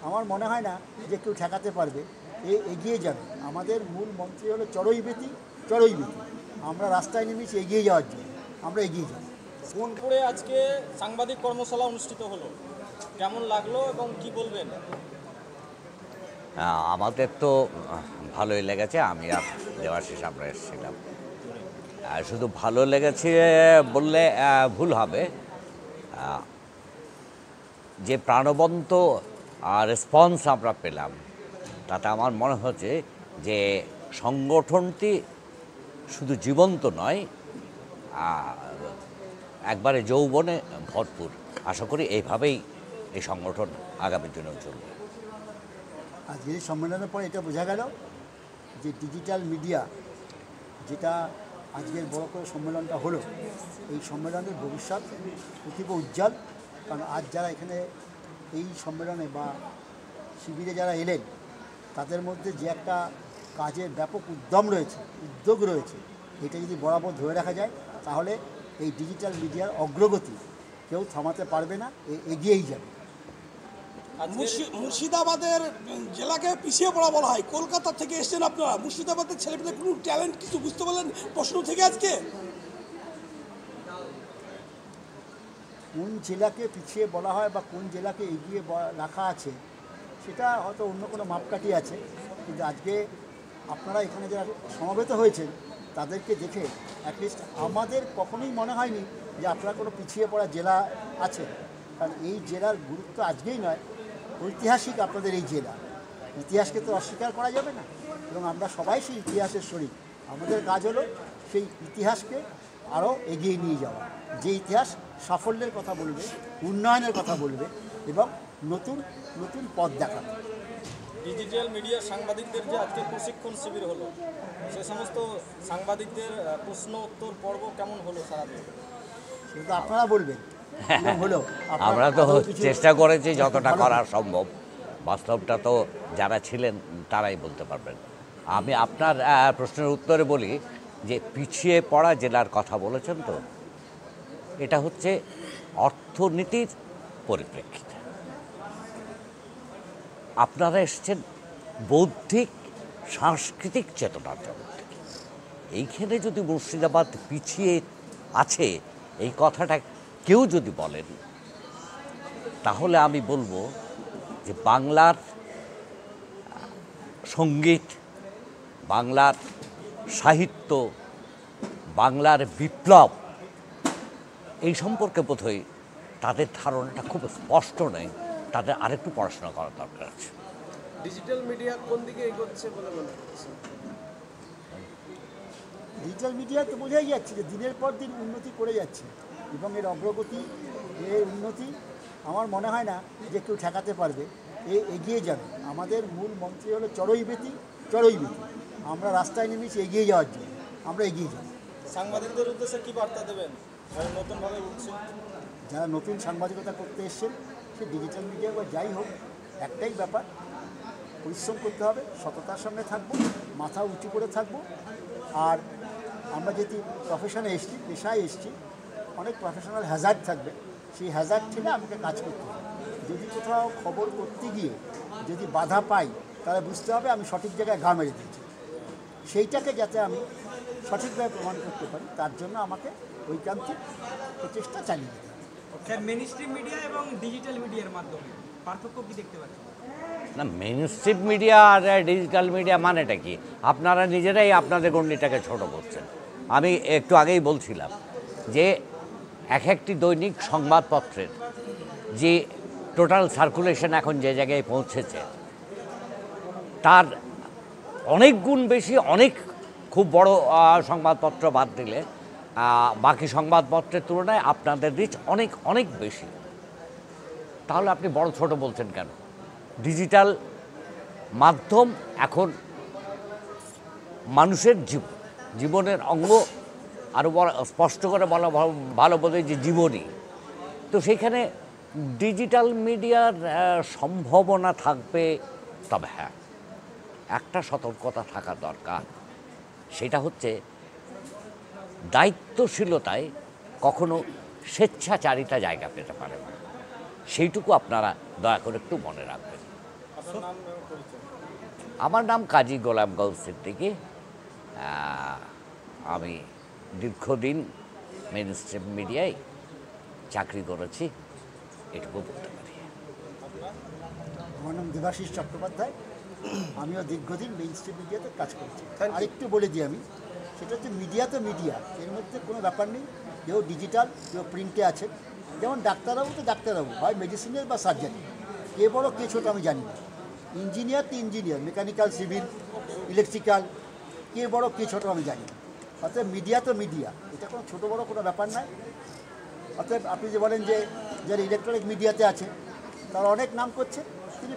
আমার মনে হয় না যে কেউ ঠেকাতে পারবে। এগিয়ে যাবে। আমাদের মূল মন্ত্রী হলো চড়ইবেতি, চড়ইবেতি। আমরা রাস্তায় নেমেছি এগিয়ে যাওয়ার জন্য, আমরা এগিয়ে যাব। সোনপুরে আজকে সাংবাদিক কর্মশালা অনুষ্ঠিত হলো, কেমন লাগলো এবং কি বলবেন? আমাদের তো ভালোই লেগেছে। আমি আর দেবাশিস আমরা এসেছিলাম। শুধু ভালো লেগেছে বললে ভুল হবে। যে প্রাণবন্ত রেসপন্স আমরা পেলাম তাতে আমার মনে হচ্ছে যে সংগঠনটি শুধু জীবন্ত নয়, একবারে যৌবনে ভরপুর। আশা করি এইভাবেই এই সংগঠন আগামীর জন্য চলবে। আজকের এই সম্মেলনের পরে এটা বোঝা গেল যে ডিজিটাল মিডিয়া, যেটা আজকের বড় করে সম্মেলনটা হলো, এই সম্মেলনের ভবিষ্যৎ অতীব উজ্জ্বল। কারণ আজ যারা এখানে এই সম্মেলনে বা শিবিরে যারা এলেন, তাদের মধ্যে যে একটা কাজের ব্যাপক উদ্যোগ রয়েছে, এটা যদি বরাবর ধরে রাখা যায় তাহলে এই ডিজিটাল মিডিয়ার অগ্রগতি কেউ থামাতে পারবে না, এগিয়েই যাবে। মুর্শিদাবাদের জেলাকে পিছিয়ে পড়া বলা হয়, কলকাতা থেকে এসছেন আপনারা, মুর্শিদাবাদের ছেলেমেয়েদের কোনো ট্যালেন্ট কিছু বুঝতে পারলেন প্রশ্ন থেকে আজকে? কোন জেলাকে পিছিয়ে বলা হয় বা কোন জেলাকে এগিয়ে রাখা আছে সেটা হয়তো অন্য কোনো মাপকাঠি আছে, কিন্তু আজকে আপনারা এখানে যারা সমবেত হয়েছেন তাদেরকে দেখে অ্যাটলিস্ট আমাদের কখনোই মনে হয়নি যে আপনারা কোনো পিছিয়ে পড়া জেলা আছে। কারণ এই জেলার গুরুত্ব আজকেই নয়, ঐতিহাসিক আপনাদের এই জেলা, ইতিহাসকে তো অস্বীকার করা যাবে না, এবং আমরা সবাই সেই ইতিহাসের শরীর। আমাদের কাজ হলো সেই ইতিহাসকে আরও এগিয়ে নিয়ে যাওয়া, যে ইতিহাস সাফল্যের কথা বলবে, উন্নয়নের কথা বলবে এবং নতুন নতুন পথ দেখাবে। ডিজিটাল মিডিয়া সাংবাদিকদের যে আজকে প্রশিক্ষণ শিবির হলো, সে সমস্ত সাংবাদিকদের প্রশ্ন উত্তর পর্ব কেমন হলো সারাদিন? সেটা তো আপনারা বলবেন হলো। আমরা তো চেষ্টা করেছি যতটা করা সম্ভব, বাস্তবটা তো যারা ছিলেন তারাই বলতে পারবেন। আমি আপনার প্রশ্নের উত্তরে বলি যে পিছিয়ে পড়া জেলার কথা বলেছেন তো, এটা হচ্ছে অর্থনীতির পরিপ্রেক্ষিতে। আপনারা এসেছেন বৌদ্ধিক সাংস্কৃতিক চেতনার জগৎ থেকে। এইখানে যদি মুর্শিদাবাদ পিছিয়ে আছে এই কথাটা কেউ যদি বলেন, তাহলে আমি বলবো যে বাংলার সঙ্গীত, বাংলার সাহিত্য, বাংলার বিপ্লব, এই সম্পর্কে বোধহয় তাদের ধারণাটা খুব স্পষ্ট নয়। তাদের আরেকটু পড়াশোনা করার দরকার আছে। ডিজিটাল মিডিয়া কোন দিকে এগোচ্ছে বলে মনে হচ্ছে? ডিজিটাল মিডিয়া তো বোঝাই যাচ্ছে যে দিনের পর দিন উন্নতি করে যাচ্ছে, এবং এর অগ্রগতি, এর উন্নতি আমার মনে হয় না যে কেউ ঠেকাতে পারবে। এগিয়ে যাবে। আমাদের মূল মন্ত্রী হলো চড়ইবেতি, চড়ইবেতি। আমরা রাস্তায় নেমেছি এগিয়ে যাওয়ার জন্য, আমরা এগিয়ে যাব। সাংবাদিকদের উদ্দেশ্যে কি বার্তা দেবেন নতুনভাবে উঠছে? যারা নতুন সাংবাদিকতা করতে এসছেন, সে ডিজিটাল মিডিয়া বা যাই হোক, একটাই ব্যাপার, পরিশ্রম করতে হবে, সততার সঙ্গে থাকবো, মাথা উঁচু করে থাকবো। আর আমরা যেহেতু প্রফেশনে এসছি, পেশায় এসছি, অনেক প্রফেশনাল হ্যাজার্ড থাকবে, সেই হ্যাজার্ড থেকে আমাকে কাজ করতে হবে। যদি কোথাও খবর করতে গিয়ে যদি বাধা পাই, তাহলে বুঝতে হবে আমি সঠিক জায়গায় ঘা মেরে দিয়েছি। সেইটাকে যাতে আমি সঠিকভাবে প্রমাণ করতে পারি, তার জন্য আমাকে ঐকান্তিক প্রচেষ্টা চালিয়ে দিতে হবে। স্যার, মেইনস্ট্রিম মিডিয়া এবং ডিজিটাল মিডিয়ার মাধ্যমে পার্থক্য কি দেখতে পাচ্ছেন? না, মেইনস্ট্রিম মিডিয়া আর ডিজিটাল মিডিয়া মানেটা কি? আপনারা নিজেরাই আপনাদের গণ্ডিটাকে ছোট করছেন। আমি একটু আগেই বলছিলাম যে একটি দৈনিক সংবাদপত্রের যে টোটাল সার্কুলেশন এখন যে জায়গায় পৌঁছেছে, তার অনেক গুণ বেশি, অনেক খুব বড় সংবাদপত্র বাদ দিলে বাকি সংবাদপত্রের তুলনায় আপনাদের রিচ অনেক অনেক বেশি। তাহলে আপনি বড় ছোট বলছেন কেন? ডিজিটাল মাধ্যম এখন মানুষের জীবনের অঙ্গ, আরও বড় স্পষ্ট করে বলা ভালো বলে যে জীবনী। তো সেখানে ডিজিটাল মিডিয়ার সম্ভাবনা থাকবে, তবে হ্যাঁ, একটা সতর্কতা থাকা দরকার। সেটা হচ্ছে দায়িত্বশীলতায় কখনো স্বেচ্ছাচারিতা জায়গা পেতে পারে না। সেইটুকু আপনারা দয়া করে একটু মনে রাখবেন। আপনার নাম এবং পরিচয়। আমার নাম কাজী গোলাম গৌস সিদ্দিকী। আমি দীর্ঘদিন মেইন স্ট্রিম মিডিয়ায় চাকরি করেছি, এটুকু বলতে পারি। আমার নাম দেবাশিস চট্টোপাধ্যায়, আমিও দীর্ঘদিন মেইন স্ট্রিম মিডিয়াতে কাজ করছি। আরেকটু বলে দিই আমি, সেটা হচ্ছে মিডিয়া তো মিডিয়া, এর মধ্যে কোনো ব্যাপার নেই। কেউ ডিজিটাল, কেউ প্রিন্টে আছে। যেমন ডাক্তারবাবু তো ডাক্তারবাবু, হয় মেডিসিনের বা সার্জারি। কে বড় কে ছোটো আমি জানি না। ইঞ্জিনিয়ার তো ইঞ্জিনিয়ার, মেকানিক্যাল, সিভিল, ইলেকট্রিক্যাল, কে বড় কে ছোটো আমি জানি না। অর্থাৎ মিডিয়া তো মিডিয়া, এটা কোনো ছোটো বড়ো কোনো ব্যাপার নয়। অর্থাৎ আপনি যে বলেন যে যারা ইলেকট্রনিক মিডিয়াতে আছে তারা অনেক নাম করছে, তিনি